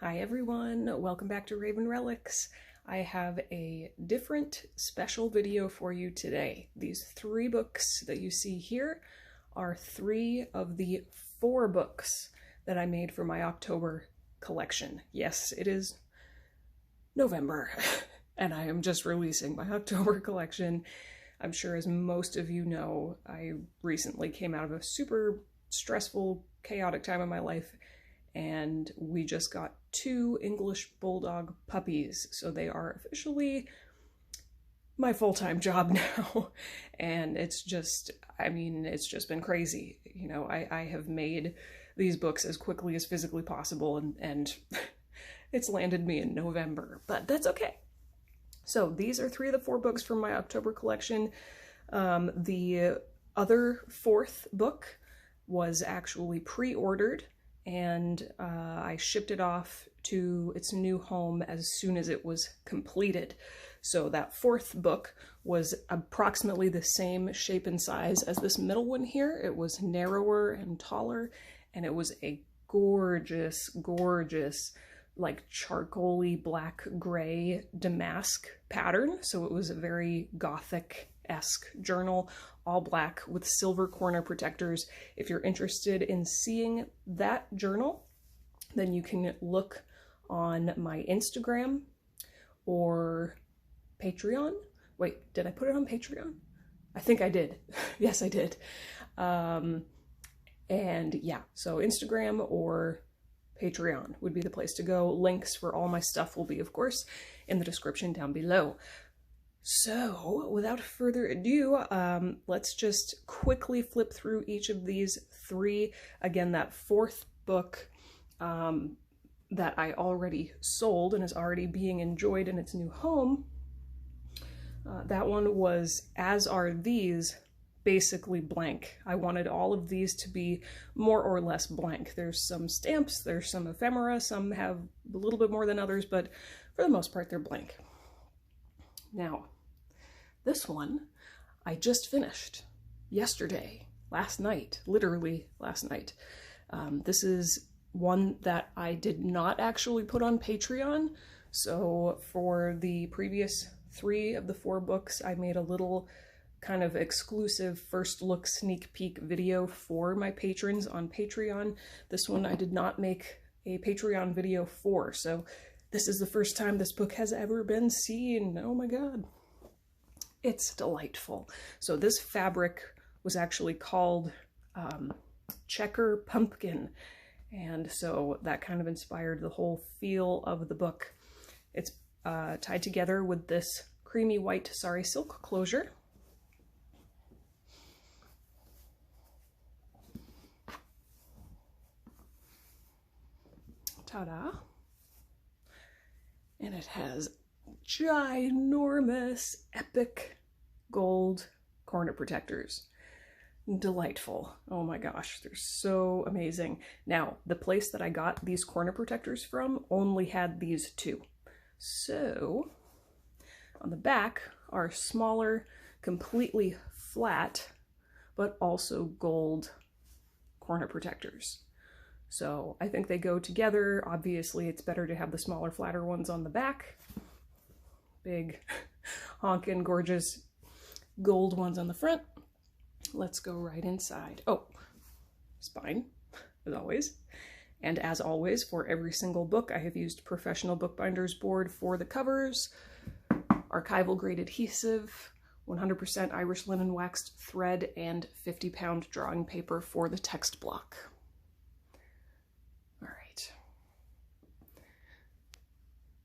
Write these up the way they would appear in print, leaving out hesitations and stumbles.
Hi everyone, welcome back to Raven Relics. I have a different special video for you today. These 3 books that you see here are 3 of the 4 books that I made for my October collection. Yes, it is November and I am just releasing my October collection. I'm sure as most of you know, I recently came out of a super stressful, chaotic time in my life, and we just got 2 English Bulldog puppies, so they are officially my full-time job now. And it's just, it's just been crazy. You know, I have made these books as quickly as physically possible, and it's landed me in November, but that's okay. So these are 3 of the 4 books from my October collection. The other 4th book was actually pre-ordered, and I shipped it off to its new home as soon as it was completed. So that 4th book was approximately the same shape and size as this middle one here. It was narrower and taller, and it was a gorgeous, gorgeous, like charcoaly black gray damask pattern. So it was a very Gothic-esque journal, all black with silver corner protectors. If you're interested in seeing that journal, then you can look on my Instagram or Patreon. Wait, did I put it on Patreon? I think I did. Yes, I did. And yeah, so Instagram or Patreon would be the place to go. Links for all my stuff will be, of course, in the description down below. So, without further ado, let's just quickly flip through each of these 3. Again, that 4th book that I already sold and is already being enjoyed in its new home, that one was, as are these, basically blank. I wanted all of these to be more or less blank. There's some stamps, there's some ephemera, some have a little bit more than others, but for the most part they're blank. Now, this one I just finished yesterday, last night, literally last night. This is one that I did not actually put on Patreon. So for the previous 3 of the 4 books, I made a little kind of exclusive first look sneak peek video for my patrons on Patreon. This one I did not make a Patreon video for, so this is the first time this book has ever been seen. Oh my god. It's delightful. So this fabric was actually called Checker Pumpkin, and so that kind of inspired the whole feel of the book. It's tied together with this creamy white sari silk closure. Ta-da! And it has ginormous, epic gold corner protectors. Delightful. Oh my gosh, they're so amazing. Now, the place that I got these corner protectors from only had these 2. So, on the back are smaller, completely flat, but also gold corner protectors. So I think they go together. Obviously, it's better to have the smaller, flatter ones on the back. Big, honkin' gorgeous gold ones on the front. Let's go right inside. Oh, spine, as always. And as always, for every single book, I have used Professional Bookbinders board for the covers, archival grade adhesive, 100% Irish linen waxed thread, and 50-pound drawing paper for the text block. All right.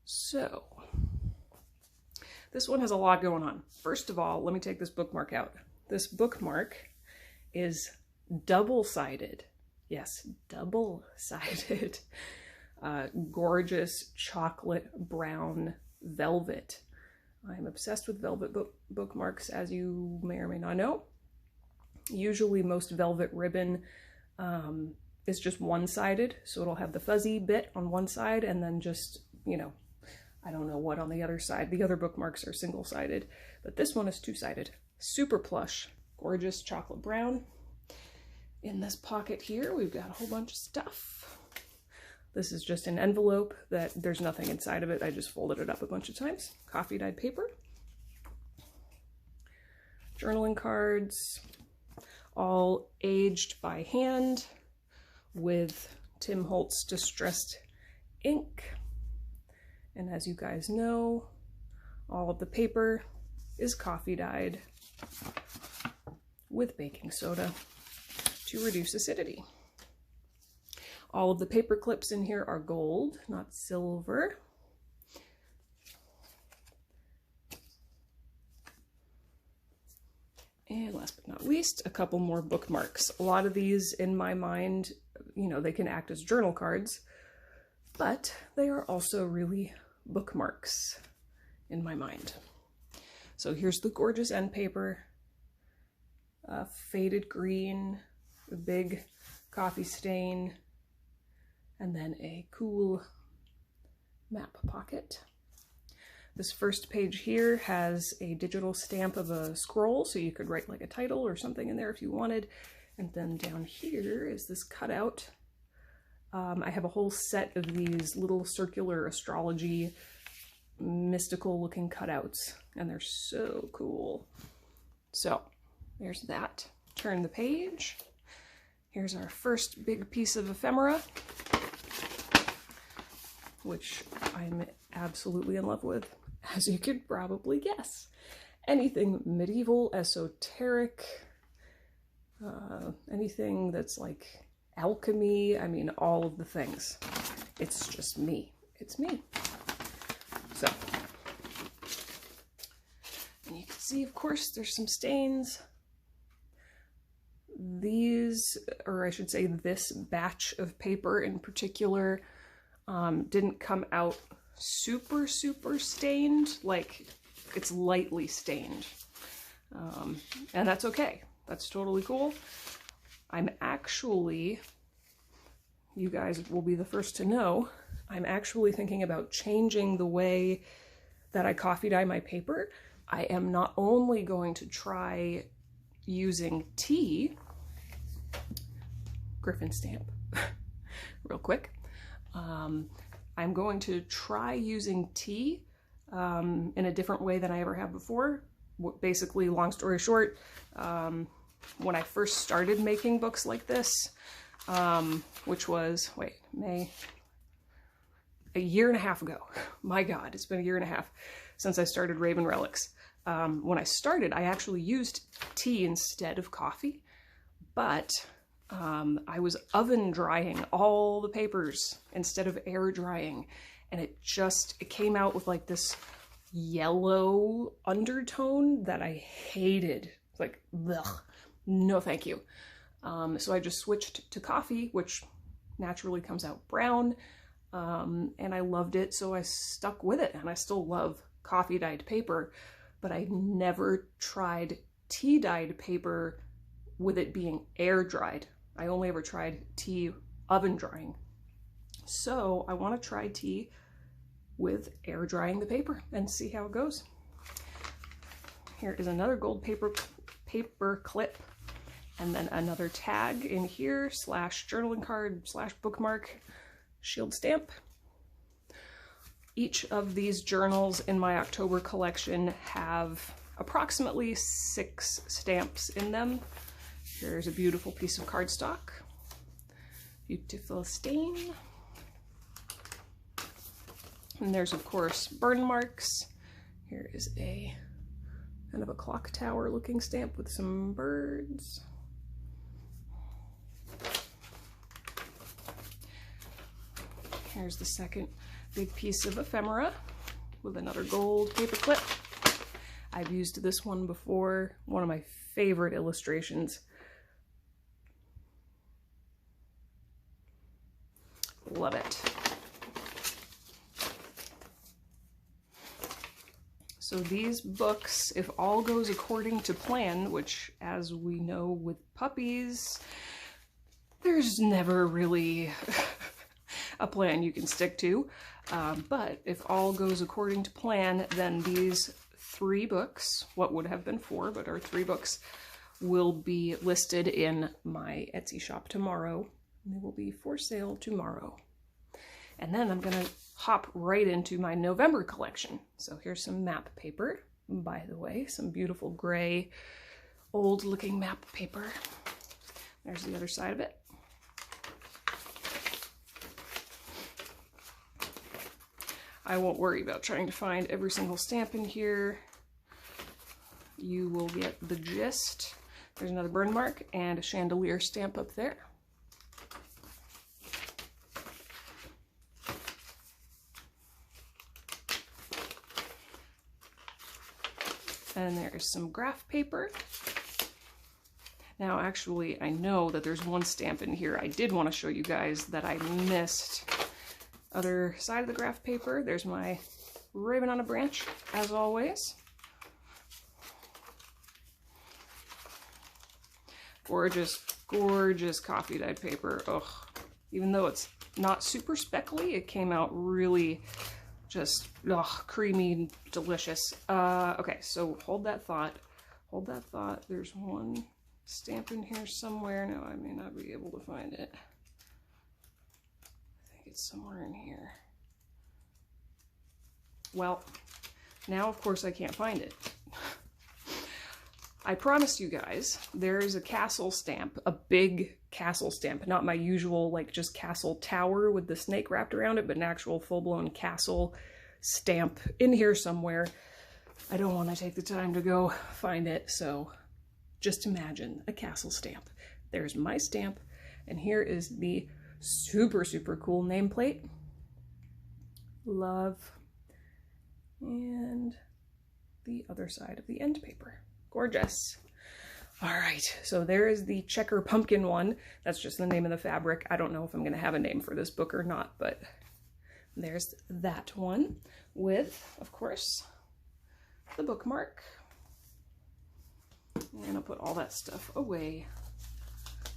So, this one has a lot going on. First of all, let me take this bookmark out. This bookmark is double-sided. Yes, double-sided. Gorgeous chocolate brown velvet. I'm obsessed with velvet bookmarks, as you may or may not know. Usually most velvet ribbon is just one-sided, so it'll have the fuzzy bit on one side and then just, you know, I don't know what on the other side. The other bookmarks are single-sided, but this one is 2-sided. Super plush, gorgeous chocolate brown. In this pocket here, we've got a whole bunch of stuff. This is just an envelope that there's nothing inside of it. I just folded it up a bunch of times. Coffee dyed paper. Journaling cards, all aged by hand with Tim Holtz distressed ink. And as you guys know, all of the paper is coffee dyed with baking soda to reduce acidity. All of the paper clips in here are gold, not silver. And last but not least, a couple more bookmarks. A lot of these, in my mind, you know, they can act as journal cards, but they are also really bookmarks in my mind. So here's the gorgeous end paper, faded green, a big coffee stain, and then a cool map pocket. This first page here has a digital stamp of a scroll, so you could write like a title or something in there if you wanted. And then down here is this cutout. I have a whole set of these little circular astrology, mystical looking cutouts, and they're so cool. So there's that. Turn the page. Here's our first big piece of ephemera, which I'm absolutely in love with, as you could probably guess. Anything medieval, esoteric, anything that's like alchemy, I mean, all of the things. It's just me. It's me. So, and you can see, of course, there's some stains. These, or I should say this batch of paper in particular, didn't come out super stained, like it's lightly stained. And that's okay. That's totally cool. I'm actually, you guys will be the first to know, I'm actually thinking about changing the way that I coffee dye my paper. I am not only going to try using tea, Griffin stamp, real quick. I'm going to try using tea in a different way than I ever have before. Basically, long story short, when I first started making books like this, which was, a year and a half ago. My God, it's been a year and a half since I started Raven Relics. When I started, I actually used tea instead of coffee, but I was oven drying all the papers instead of air drying, and it came out with like this yellow undertone that I hated. Like, ugh, no thank you. So I just switched to coffee, which naturally comes out brown, and I loved it, so I stuck with it, and I still love coffee dyed paper, but I never tried tea dyed paper with it being air dried. I only ever tried tea oven drying. So I want to try tea with air drying the paper and see how it goes. Here is another gold paper clip, and then another tag in here, / journaling card / bookmark, shield stamp. Each of these journals in my October collection have approximately 6 stamps in them. Here's a beautiful piece of cardstock. Beautiful stain. And there's, of course, burn marks. Here is a kind of a clock tower looking stamp with some birds. Here's the second big piece of ephemera with another gold paper clip. I've used this one before, one of my favorite illustrations. Love it. So these books, if all goes according to plan, which as we know with puppies, there's never really a plan you can stick to. But if all goes according to plan, then these 3 books, what would have been 4, but are 3 books, will be listed in my Etsy shop tomorrow. And they will be for sale tomorrow. And then I'm gonna hop right into my November collection. So here's some map paper, by the way, some beautiful gray, old looking map paper. There's the other side of it. I won't worry about trying to find every single stamp in here. You will get the gist. There's another burn mark and a chandelier stamp up there. And there's some graph paper. Now, actually, I know that there's one stamp in here I did want to show you guys that I missed. Other side of the graph paper, there's my Raven on a Branch, as always. Gorgeous, gorgeous coffee dyed paper. Ugh. Even though it's not super speckly, it came out really just creamy and delicious. Okay, so hold that thought. Hold that thought. There's one stamp in here somewhere. Now, I may not be able to find it. I think it's somewhere in here. Well, now, of course, I can't find it. I promised you guys there's a castle stamp, a big castle stamp, not my usual like just castle tower with the snake wrapped around it, but an actual full-blown castle stamp in here somewhere. I don't want to take the time to go find it, so just imagine a castle stamp. There's my stamp, and here is the super, super cool nameplate. Love. And the other side of the end paper. Gorgeous. All right, so there is the checker pumpkin one. That's just the name of the fabric. I don't know if I'm gonna have a name for this book or not, but there's that one with, of course, the bookmark. And I'll put all that stuff away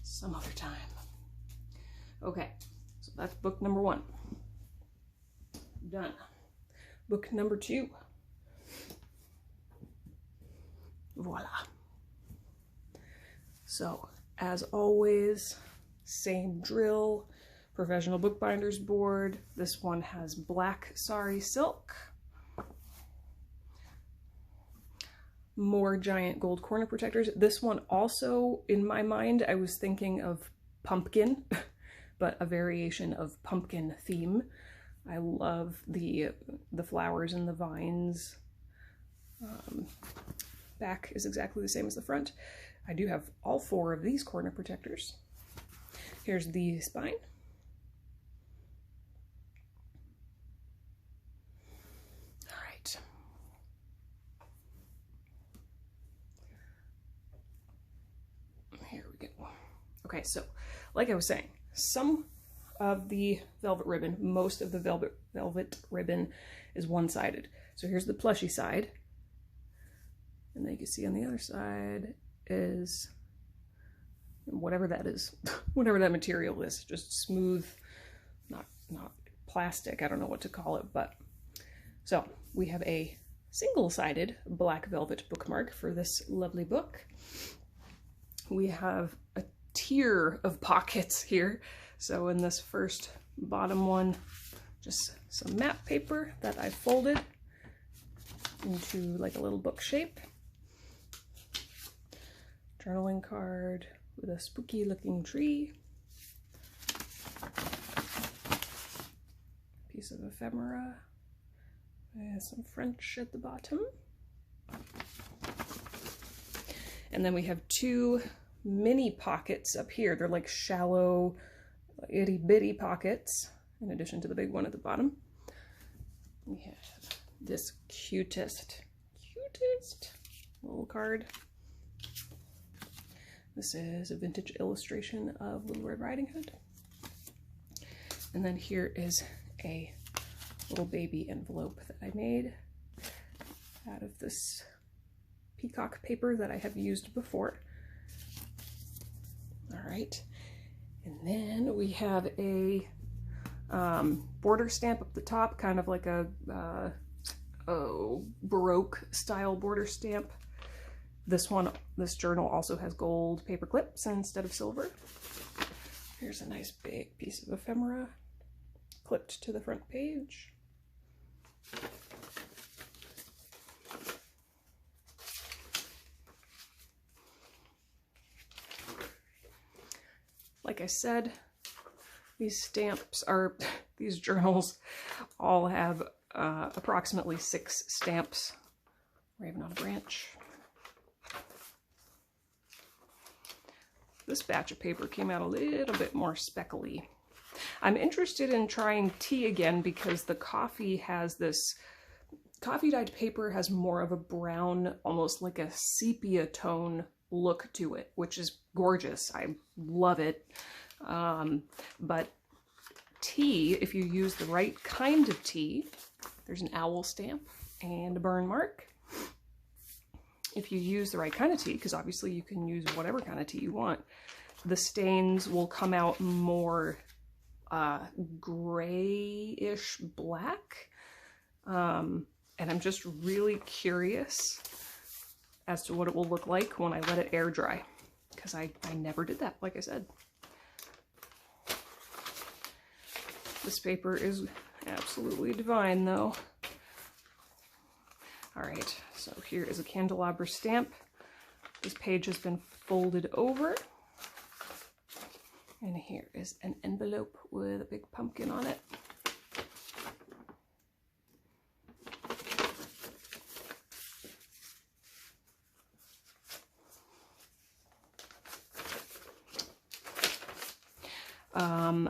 some other time. Okay, so that's book number 1. Done. Book number 2. Voila. So, as always, same drill, professional bookbinders board. This one has black sari silk. More giant gold corner protectors. This one also, in my mind, I was thinking of pumpkin, but a variation of pumpkin theme. I love the flowers and the vines. Back is exactly the same as the front. I do have all 4 of these corner protectors. Here's the spine. All right. Here we go. Okay, so like I was saying, some of the velvet ribbon, most of the velvet ribbon is one-sided. So here's the plushy side. And then you can see on the other side is whatever that is, whatever that material is, just smooth, not plastic, I don't know what to call it, but. So we have a single-sided black velvet bookmark for this lovely book. We have a tier of pockets here. So in this first bottom one, just some map paper that I folded into like a little book shape. Journaling card with a spooky looking tree. Piece of ephemera. And some French at the bottom. And then we have 2 mini pockets up here. They're like shallow, itty bitty pockets, in addition to the big one at the bottom. We have this cutest little card. This is a vintage illustration of Little Red Riding Hood. And then here is a little baby envelope that I made out of this peacock paper that I have used before. All right. And then we have a border stamp up the top, kind of like a Baroque style border stamp. This journal also has gold paper clips instead of silver. Here's a nice big piece of ephemera. clipped to the front page. Like I said, these stamps are, these journals all have approximately 6 stamps. Raven on a branch. This batch of paper came out a little bit more speckly. I'm interested in trying tea again because the coffee has this, coffee dyed paper has more of a brown, almost like a sepia tone look to it, which is gorgeous. I love it. But tea, if you use the right kind of tea, there's an owl stamp and a burn mark. If you use the right kind of tea, because obviously you can use whatever kind of tea you want, the stains will come out more grayish black. And I'm just really curious as to what it will look like when I let it air dry, because I never did that, like I said. This paper is absolutely divine, though. All right, so here is a candelabra stamp. This page has been folded over. And here is an envelope with a big pumpkin on it.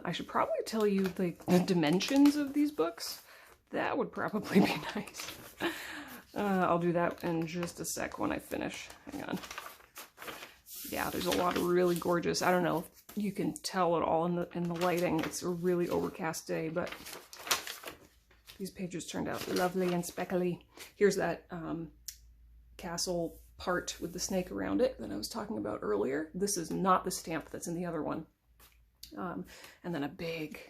I should probably tell you the dimensions of these books. That would probably be nice. I'll do that in just a sec when I finish. Hang on. Yeah, there's a lot of really gorgeous, I don't know if you can tell it all in the lighting. It's a really overcast day, but these pages turned out lovely and speckly. Here's that castle part with the snake around it that I was talking about earlier. This is not the stamp that's in the other one. And then a big,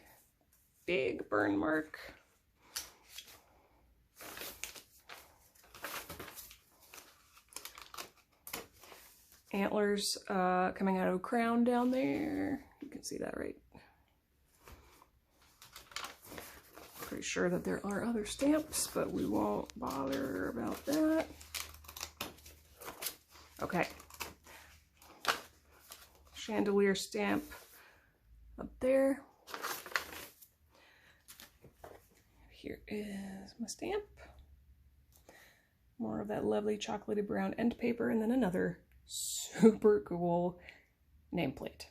big burn mark. Antlers coming out of a crown down there. You can see that, right? Pretty sure that there are other stamps, but we won't bother about that. Okay. Chandelier stamp up there. Here is my stamp. More of that lovely chocolatey brown end paper, and then another super cool nameplate.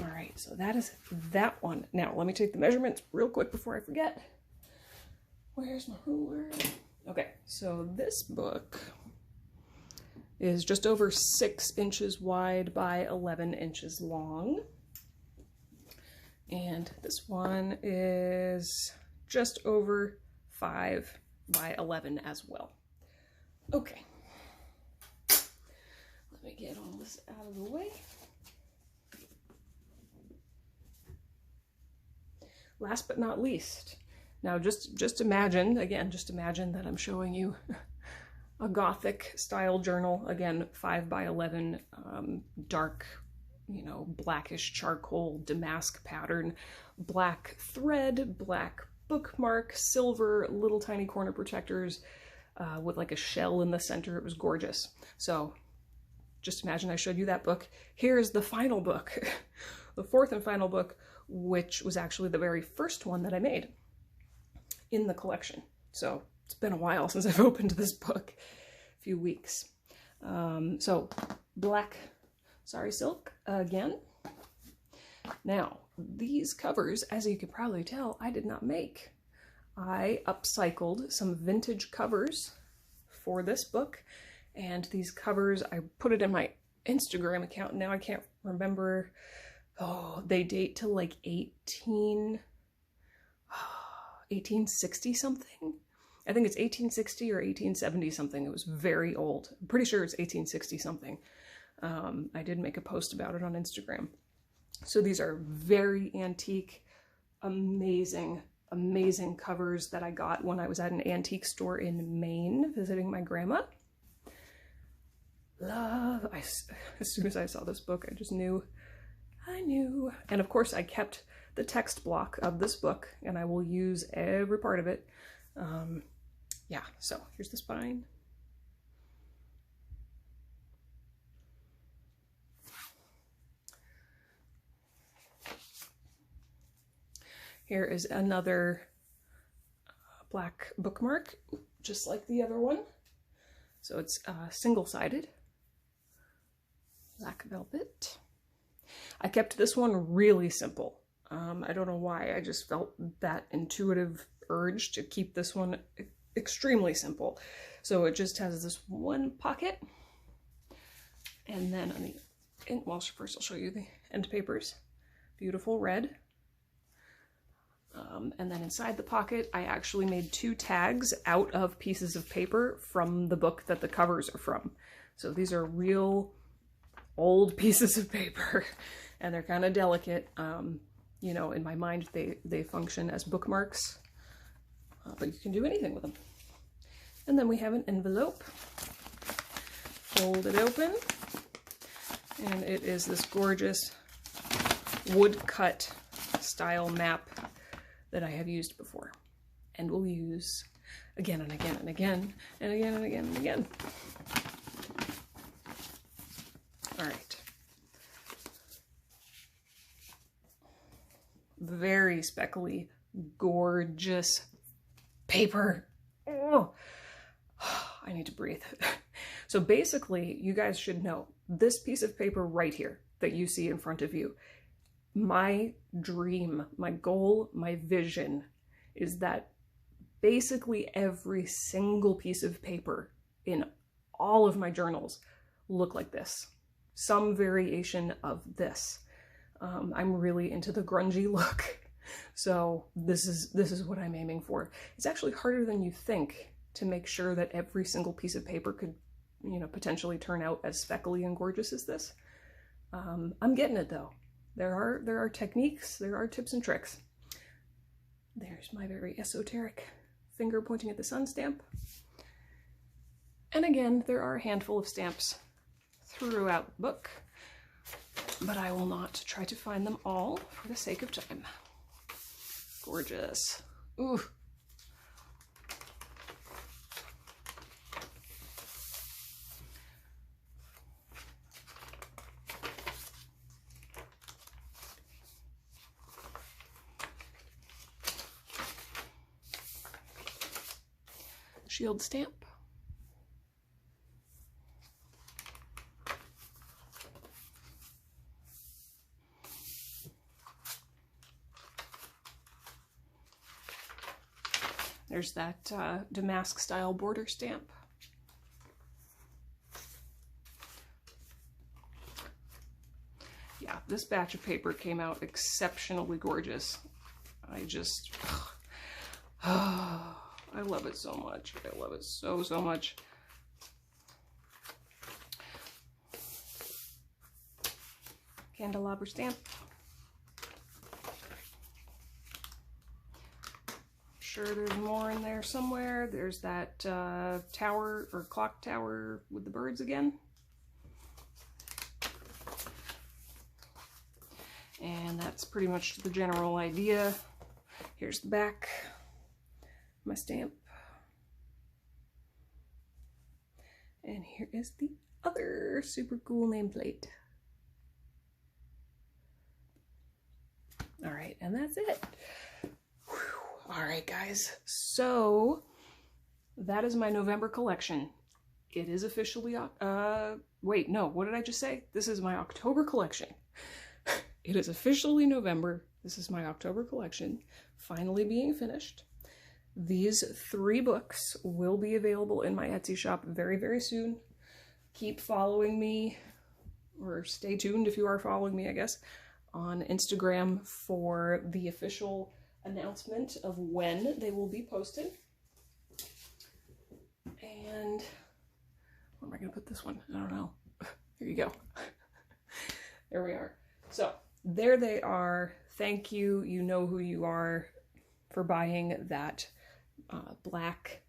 All right, so that is that one. Now, let me take the measurements real quick before I forget. Where's my ruler? Okay, so this book is just over 6 inches wide by 11 inches long. And this one is just over 5 by 11 as well. Okay. Let me get all this out of the way. Last but not least, now just imagine, again, just imagine that I'm showing you a Gothic style journal, again, 5 by 11, dark, you know, blackish charcoal damask pattern, black thread, black bookmark, silver, little tiny corner protectors with like a shell in the center. It was gorgeous. So just imagine I showed you that book. Here's the final book, the 4th and final book, which was actually the very first one that I made in the collection. So it's been a while since I've opened this book, a few weeks. So black Sari silk again. Now, these covers, as you can probably tell, I did not make. I upcycled some vintage covers for this book, and these covers, I put it in my Instagram account. Now I can't remember. Oh, they date to like 1860 something. I think it's 1860 or 1870 something. It was very old. I'm pretty sure it's 1860 something. I did make a post about it on Instagram. So these are very antique, amazing, amazing covers that I got when I was at an antique store in Maine visiting my grandma. Love. As soon as I saw this book, I just knew. I knew. And of course I kept the text block of this book, and I will use every part of it. Yeah, so here's the spine. Here is another black bookmark, just like the other one. So it's single-sided, black velvet. I kept this one really simple. I don't know why, I just felt that intuitive urge to keep this one extremely simple. So it just has this one pocket, and then on the, well, first I'll show you the end papers. Beautiful red. And then inside the pocket, I actually made 2 tags out of pieces of paper from the book that the covers are from. So these are real old pieces of paper, and they're kind of delicate. You know, in my mind, they function as bookmarks, but you can do anything with them. And then we have an envelope. Fold it open, and it is this gorgeous woodcut style map that I have used before and will use again and again and again and again and again and again. All right. Very speckly, gorgeous paper. Oh, I need to breathe. So basically, you guys should know this piece of paper right here that you see in front of you. My dream, my goal, my vision is that basically every single piece of paper in all of my journals look like this. Some variation of this. I'm really into the grungy look, so this is what I'm aiming for. It's actually harder than you think to make sure that every single piece of paper could, you know, potentially turn out as speckly and gorgeous as this. I'm getting it though. There are techniques, there are tips and tricks. There's my very esoteric finger pointing at the sun stamp. And again, there are a handful of stamps throughout the book, but I will not try to find them all for the sake of time. Gorgeous. Ooh. Shield stamp. There's that damask style border stamp. Yeah, this batch of paper came out exceptionally gorgeous. I love it so much. I love it so, so much. Candelabra stamp. I'm sure there's more in there somewhere. There's that tower or clock tower with the birds again. And that's pretty much the general idea. Here's the back. My stamp. And here is the other super cool nameplate. All right, and that's it. Whew. All right, guys. So that is my November collection. It is officially, wait, no, what did I just say? This is my October collection. It is officially November. This is my October collection, finally being finished. These 3 books will be available in my Etsy shop very, very soon. Keep following me, or stay tuned if you are following me, I guess, on Instagram for the official announcement of when they will be posted. And where am I going to put this one? I don't know. Here you go. There we are. So there they are. Thank you. You know who you are for buying that black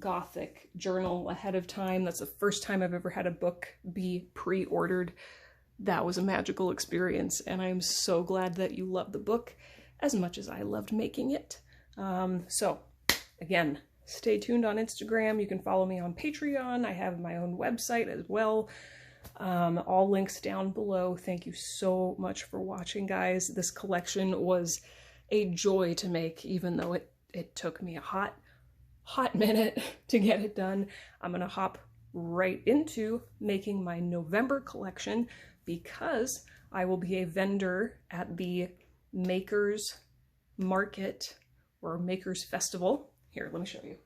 Gothic journal ahead of time. That's the first time I've ever had a book be pre-ordered. That was a magical experience, and I'm so glad that you love the book as much as I loved making it. So again, stay tuned on Instagram. You can follow me on Patreon. I have my own website as well. All links down below. Thank you so much for watching, guys. This collection was a joy to make, even though it took me a hot minute to get it done. I'm gonna hop right into making my November collection because I will be a vendor at the Makers Market or Makers Festival. Here, let me show you.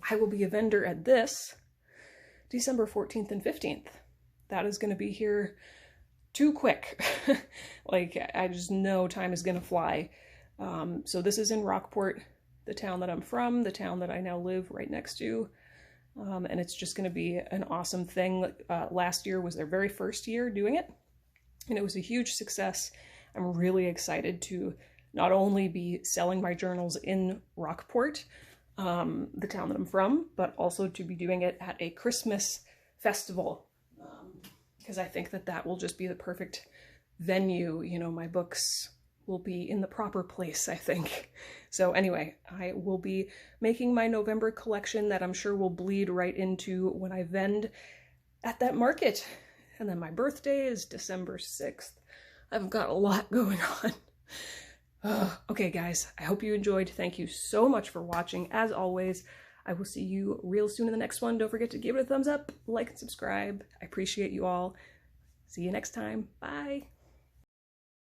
I will be a vendor at this December 14th and 15th. That is going to be here too quick. Like, I just know time is going to fly. So this is in Rockport, the town that I'm from, the town that I now live right next to. And it's just going to be an awesome thing. Last year was their very first year doing it, and it was a huge success. I'm really excited to not only be selling my journals in Rockport, the town that I'm from, but also to be doing it at a Christmas festival, because I think that that will just be the perfect venue. You know, my books will be in the proper place, I think. So anyway, I will be making my November collection that I'm sure will bleed right into when I vend at that market. And then my birthday is December 6th. I've got a lot going on. Okay, guys, I hope you enjoyed. Thank you so much for watching. As always, I will see you real soon in the next one. Don't forget to give it a thumbs up, like, and subscribe. I appreciate you all. See you next time. Bye.